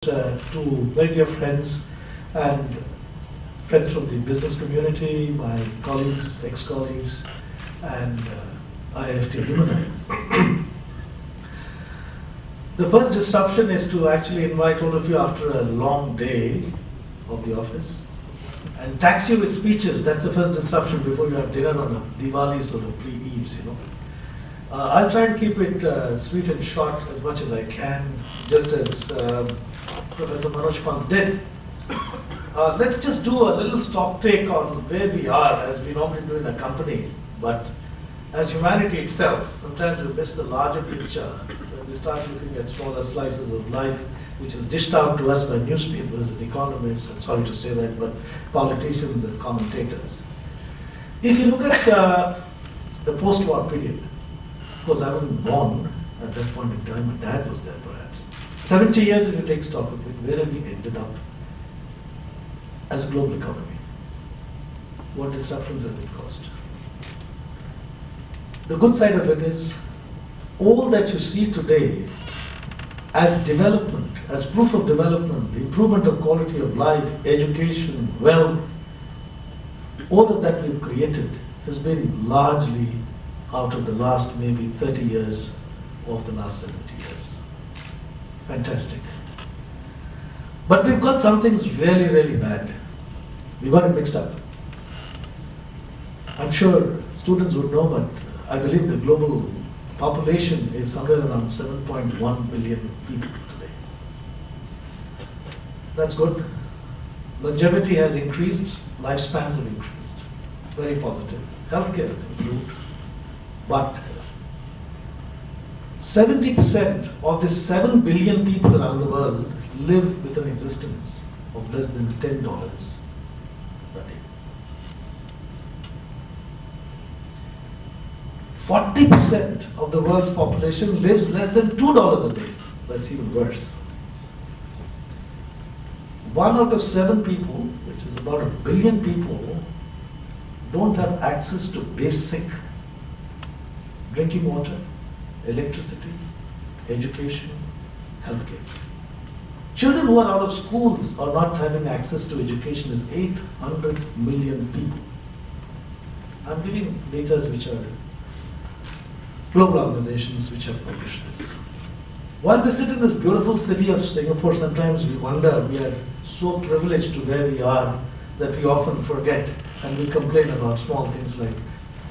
Two very dear friends and friends from the business community, my colleagues, ex-colleagues, and IIFT alumni. The first disruption is to actually invite all of you after a long day of the office and tax you with speeches. That's the first disruption before you have dinner on a Diwali sort of pre-eves, I'll try and keep it sweet and short as much as I can, just as Professor Manoj Pant did. Let's just do a little stock take on where we are, as we normally do in a company. But as humanity itself, sometimes we miss the larger picture when we start looking at smaller slices of life, which is dished out to us by newspapers and economists, and sorry to say that, but politicians and commentators. If you look at the post-war period, of course, I wasn't born at that point in time. My dad was there, perhaps. 70 years, if you take stock of it, where have we ended up as a global economy? What disruptions has it caused? The good side of it is, all that you see today as development, as proof of development, the improvement of quality of life, education, wealth, all of that we've created has been largely out of the last maybe 30 years of the last 70 years. Fantastic. But we've got some things really, really bad. We got it mixed up. I'm sure students would know, but I believe the global population is somewhere around 7.1 billion people today. That's good. Longevity has increased, lifespans have increased. Very positive. Healthcare has improved. But 70% of the 7 billion people around the world live with an existence of less than $10 a day. 40% of the world's population lives less than $2 a day. That's even worse. 1 out of 7 people, which is about 1 billion people, don't have access to basic drinking water, electricity, education, healthcare. Children who are out of schools or not having access to education is 800 million people. I'm giving data which are global organizations which have published this. While we sit in this beautiful city of Singapore, sometimes we wonder, we are so privileged to where we are that we often forget and we complain about small things like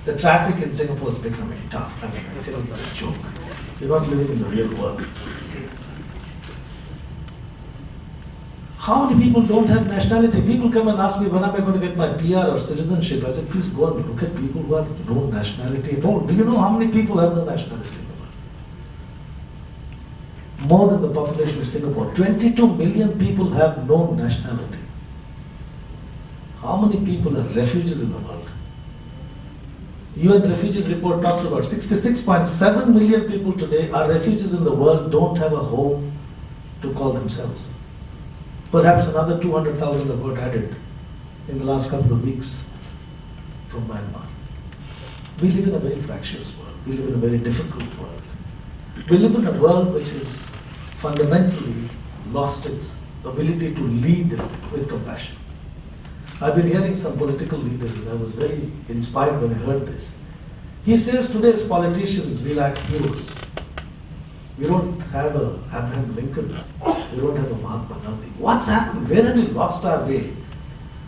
the traffic in Singapore is becoming tough. I mean, I tell you, it's a joke. You're not living in the real world. How many people don't have nationality? People come and ask me, when am I going to get my PR or citizenship? I said, please go and look at people who have no nationality at all. Do you know how many people have no nationality in the world? More than the population of Singapore. 22 million people have no nationality. How many people are refugees in the world? UN Refugees Report talks about 66.7 million people today are refugees in the world, don't have a home to call themselves. Perhaps another 200,000 have got added in the last couple of weeks from Myanmar. We live in a very fractious world. We live in a very difficult world. We live in a world which has fundamentally lost its ability to lead with compassion. I've been hearing some political leaders, and I was very inspired when I heard this. He says today's politicians, we lack heroes. We don't have a Abraham Lincoln. We don't have a Mahatma Gandhi. What's happened? Where have we lost our way?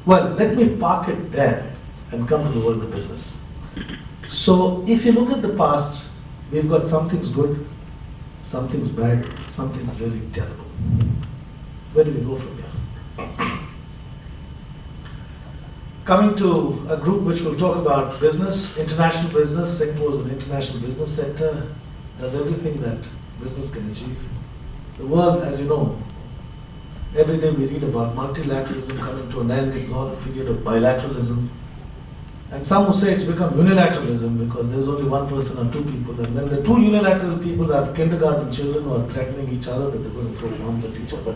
Well, let me park it there and come to the world of business. So if you look at the past, we've got some things good, some things bad, some things really terrible. Where do we go from here? Coming to a group which will talk about business, international business. Singapore is an international business center, does everything that business can achieve. The world, as you know, every day we read about multilateralism coming to an end. It's all a period of bilateralism. And some who say it's become unilateralism because there's only one person or two people. And then the two unilateral people are kindergarten children who are threatening each other that they're going to throw bombs at each other.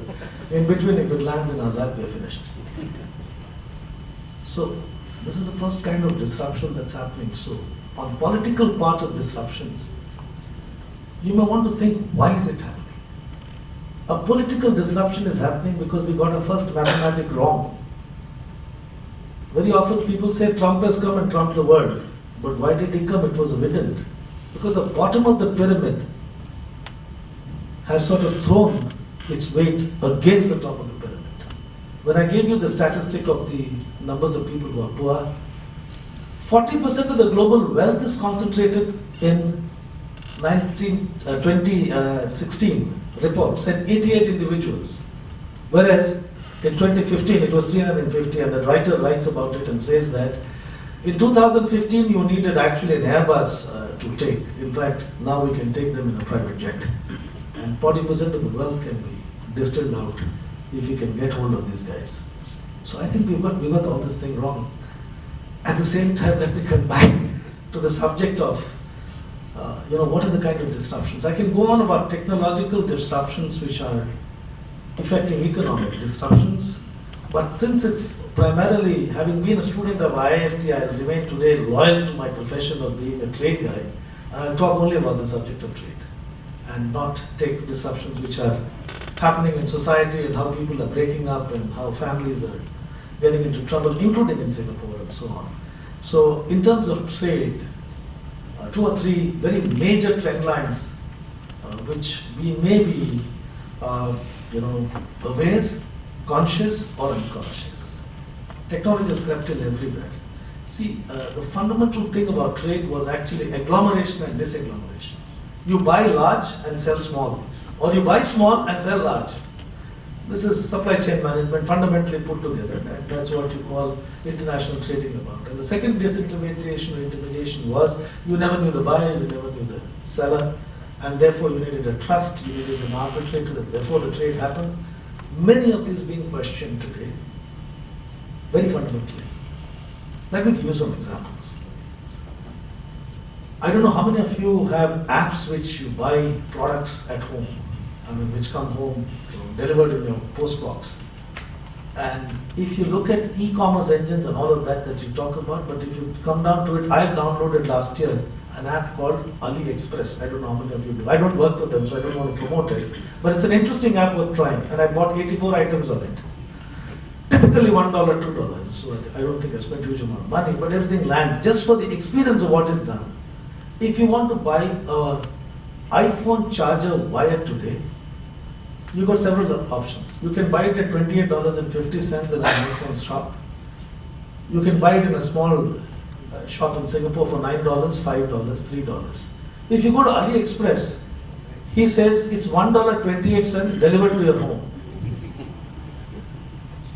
In between, if it lands in our lap, we're finished. So this is the first kind of disruption that's happening. So on political part of disruptions, you may want to think, why is it happening? A political disruption is happening because we got our first mathematic wrong. Very often people say Trump has come and trumped the world. But why did he come? It was evident. Because the bottom of the pyramid has sort of thrown its weight against the top of the pyramid. When I gave you the statistic of the numbers of people who are poor, 40% of the global wealth is concentrated in 2016 report said 88 individuals. Whereas in 2015 it was 350, and the writer writes about it and says that in 2015 you needed actually an Airbus to take. In fact, now we can take them in a private jet. And 40% of the wealth can be distilled out if you can get hold of these guys. So I think we got all this thing wrong. At the same time, let me come back to the subject of what are the kind of disruptions. I can go on about technological disruptions which are affecting economic disruptions, but since it's primarily, having been a student of IIFT, I'll remain today loyal to my profession of being a trade guy, and I'll talk only about the subject of trade and not take disruptions which are happening in society and how people are breaking up and how families are getting into trouble, including in Singapore and so on. So in terms of trade, 2 or 3 very major trend lines which we may be aware, conscious or unconscious. Technology has crept in everywhere. See, the fundamental thing about trade was actually agglomeration and disagglomeration. You buy large and sell small, or you buy small and sell large. This is supply chain management fundamentally put together, and that's what you call international trading about. And the second disintermediation or intermediation was you never knew the buyer, you never knew the seller, and therefore you needed a trust, you needed an arbitrator, and therefore the trade happened. Many of these being questioned today, very fundamentally. Let me give you some examples. I don't know how many of you have apps which you buy products at home, which come home delivered in your post box. And if you look at e-commerce engines and all of that you talk about, but if you come down to it, I downloaded last year an app called AliExpress. I don't know how many of you do. I don't work with them, so I don't want to promote it. But it's an interesting app worth trying, and I bought 84 items on it. Typically $1, $2, so I don't think I spent a huge amount of money, but everything lands just for the experience of what is done. If you want to buy an iPhone charger wire today, you got several options. You can buy it at $28.50 in an iPhone shop. You can buy it in a small shop in Singapore for $9, $5, $3. If you go to AliExpress, he says it's $1.28 delivered to your home.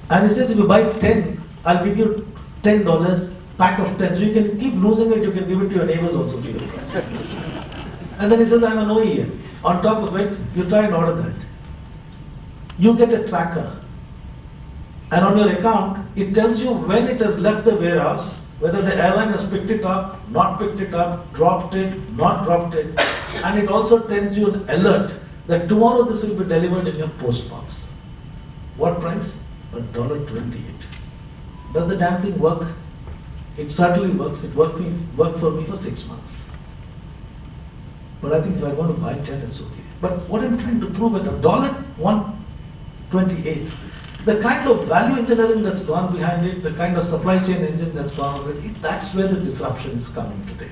And he says if you buy 10, I'll give you $10, pack of 10. So you can keep losing it, you can give it to your neighbors also for your And then he says I'm an OEM. On top of it, you try and order that. You get a tracker, and on your account it tells you when it has left the warehouse, whether the airline has picked it up, not picked it up, dropped it, not dropped it, and it also tells you an alert that tomorrow this will be delivered in your post box. What price? $1.28. Does the damn thing work? It certainly works. It worked for me for 6 months. But I think if I want to buy 10, it's okay. But what I'm trying to prove at $1.28, the kind of value engineering that's gone behind it, the kind of supply chain engine that's gone over it, that's where the disruption is coming today.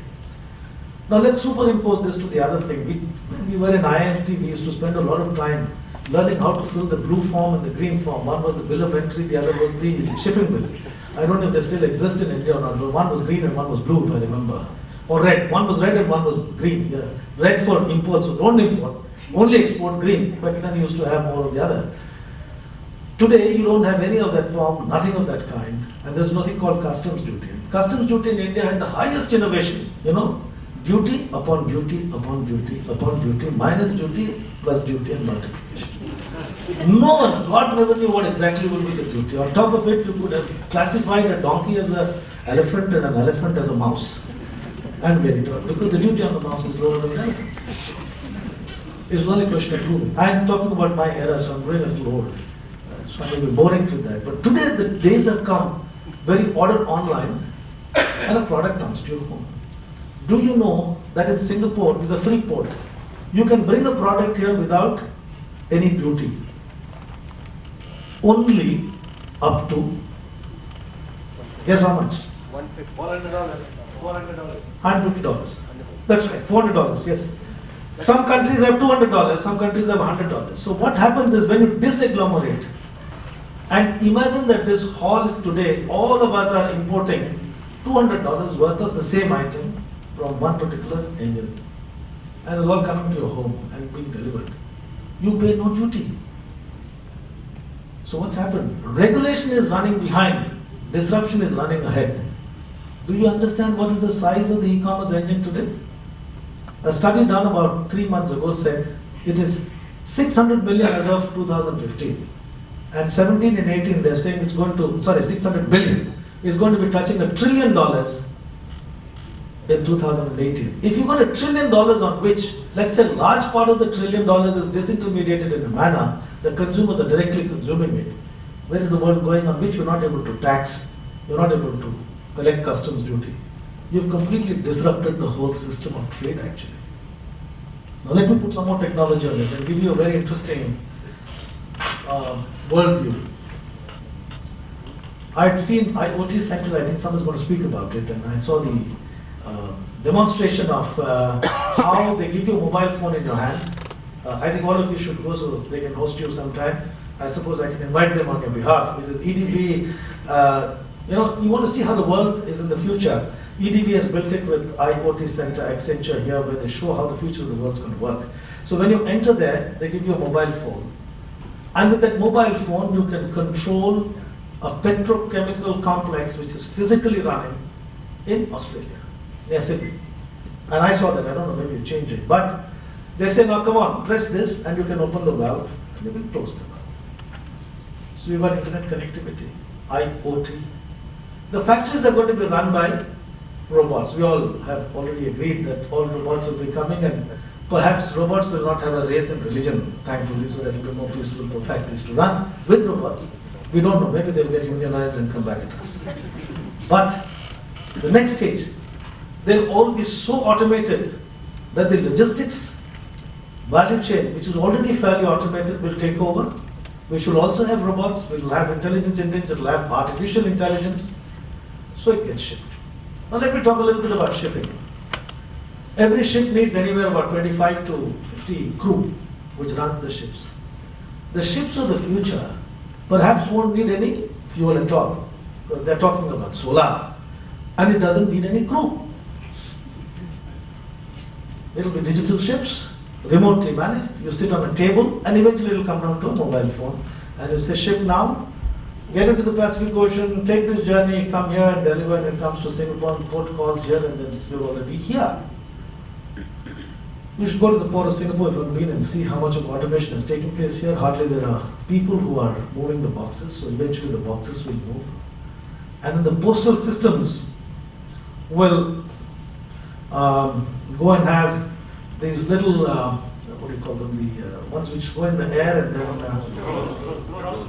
Now let's superimpose this to the other thing. When we were in IIFT, we used to spend a lot of time learning how to fill the blue form and the green form. One was the bill of entry, the other was the shipping bill. I don't know if they still exist in India or not, but one was green and one was blue, if I remember. Or red. One was red and one was green. Yeah. Red for imports, so don't import. Only export green, but then you used to have more of the other. Today, you don't have any of that form, nothing of that kind, and there's nothing called customs duty. Customs duty in India had the highest innovation, duty upon duty upon duty upon duty, minus duty plus duty and multiplication. No one, God never knew what exactly would be the duty. On top of it, you could have classified a donkey as an elephant and an elephant as a mouse, and get it out, because the duty on the mouse is lower than the elephant. It's only a question of proving. I'm talking about my era, so I'm growing a little old. So I'm going to be boring with that. But today the days have come where you order online and a product comes to your home. Do you know that in Singapore is a free port? You can bring a product here without any duty only up to, guess how much? $400. $150. That's right, $400, yes. Some countries have $200, some countries have $100. So what happens is when you disagglomerate, and imagine that this hall today, all of us are importing $200 worth of the same item from one particular engine. And it's all coming to your home and being delivered. You pay no duty. So what's happened? Regulation is running behind, disruption is running ahead. Do you understand what is the size of the e-commerce engine today? A study done about 3 months ago said it is 600 million as of 2015. And 17 and 18 they're saying it's going to, 600 billion is going to be touching $1 trillion in 2018. If you got $1 trillion on which, let's say, large part of the $1 trillion is disintermediated in a manner, the consumers are directly consuming it. Where is the world going on which you're not able to tax, you're not able to collect customs duty? You've completely disrupted the whole system of trade actually. Now let me put some more technology on it and give you a very interesting worldview. I'd seen IoT Center, I think someone's going to speak about it, and I saw the demonstration of how they give you a mobile phone in your hand. I think all of you should go so they can host you sometime. I suppose I can invite them on your behalf. It is EDB, you want to see how the world is in the future. EDB has built it with IoT Center, Accenture here, where they show how the future of the world is going to work. So when you enter there, they give you a mobile phone. And with that mobile phone, you can control a petrochemical complex which is physically running in Australia, near Sydney. And I saw that, I don't know, maybe you changed it. But they say, now come on, press this and you can open the valve and you will close the valve. So you've got internet connectivity, IoT. The factories are going to be run by robots. We all have already agreed that all robots will be coming, and perhaps robots will not have a race and religion, thankfully, so that it will be more peaceful for factories to run with robots. We don't know, maybe they'll get unionized and come back at us. But the next stage, they'll all be so automated that the logistics value chain, which is already fairly automated, will take over. We should also have robots, we'll have intelligence engines, it'll have artificial intelligence, so it gets shipped. Now let me talk a little bit about shipping. Every ship needs anywhere about 25 to 50 crew, which runs the ships. The ships of the future perhaps won't need any fuel at all, because they're talking about solar, and it doesn't need any crew. It'll be digital ships, remotely managed. You sit on a table, and eventually it'll come down to a mobile phone, and you say, ship now, get into the Pacific Ocean, take this journey, come here and deliver, and it comes to Singapore, port calls here, and then you're already here. You should go to the port of Singapore if you've been and see how much of automation is taking place here. Hardly there are people who are moving the boxes, so eventually the boxes will move. And then the postal systems will go and have these little, what do you call them, the ones which go in the air and then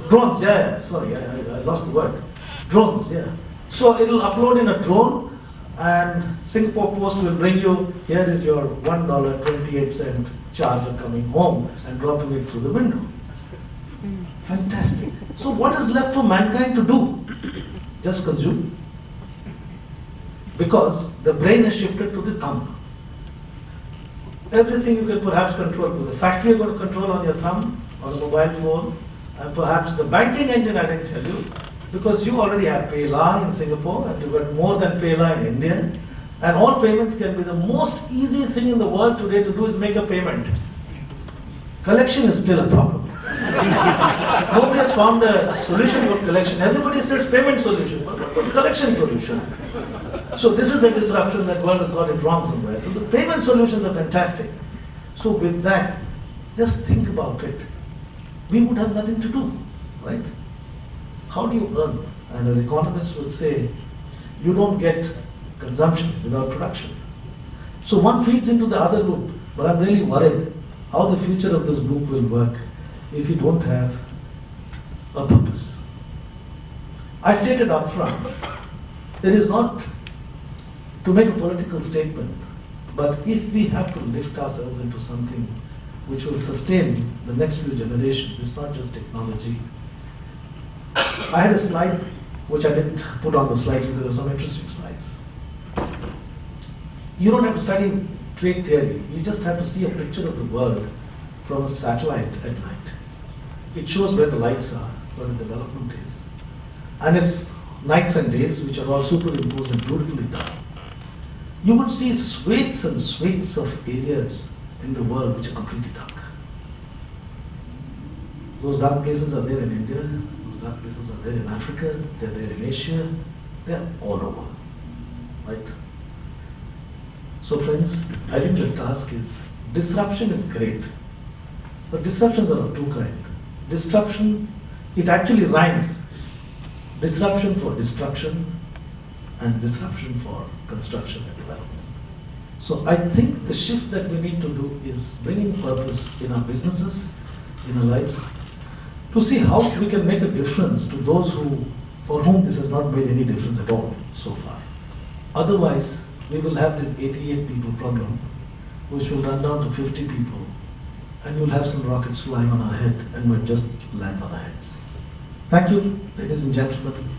drones, sorry, I lost the word. Drones, yeah. So it'll upload in a drone, and Singapore Post will bring you, here is your $1.28 charger coming home, and dropping it through the window. Fantastic. So what is left for mankind to do? Just consume. Because the brain is shifted to the thumb. Everything you can perhaps control, with the factory you're going to control on your thumb, on a mobile phone, and perhaps the banking engine I didn't tell you, because you already have PayLah in Singapore, and you've got more than PayLah in India, and all payments can be the most easy thing in the world today to do is make a payment. Collection is still a problem. Nobody has found a solution for collection. Everybody says payment solution, but collection solution. So this is the disruption that world has got it wrong somewhere. So the payment solutions are fantastic. So with that, just think about it. We would have nothing to do, right? How do you earn? And as economists would say, you don't get consumption without production. So one feeds into the other loop, but I'm really worried how the future of this loop will work if you don't have a purpose. I stated up front, it is not to make a political statement, but if we have to lift ourselves into something which will sustain the next few generations. It's not just technology. I had a slide which I didn't put on the slides because there are some interesting slides. You don't have to study trade theory. You just have to see a picture of the world from a satellite at night. It shows where the lights are, where the development is. And it's nights and days which are all superimposed and beautifully done. You would see swathes and swathes of areas in the world which are completely dark. Those dark places are there in India, those dark places are there in Africa, they're there in Asia, they're all over, right? So friends, I think the task is, disruption is great, but disruptions are of two kinds. Disruption, it actually rhymes. Disruption for destruction and disruption for construction and development. So I think the shift that we need to do is bringing purpose in our businesses, in our lives, to see how we can make a difference to those for whom this has not made any difference at all so far. Otherwise, we will have this 88 people problem, which will run down to 50 people, and you'll have some rockets flying on our head and we'll just land on our heads. Thank you, ladies and gentlemen.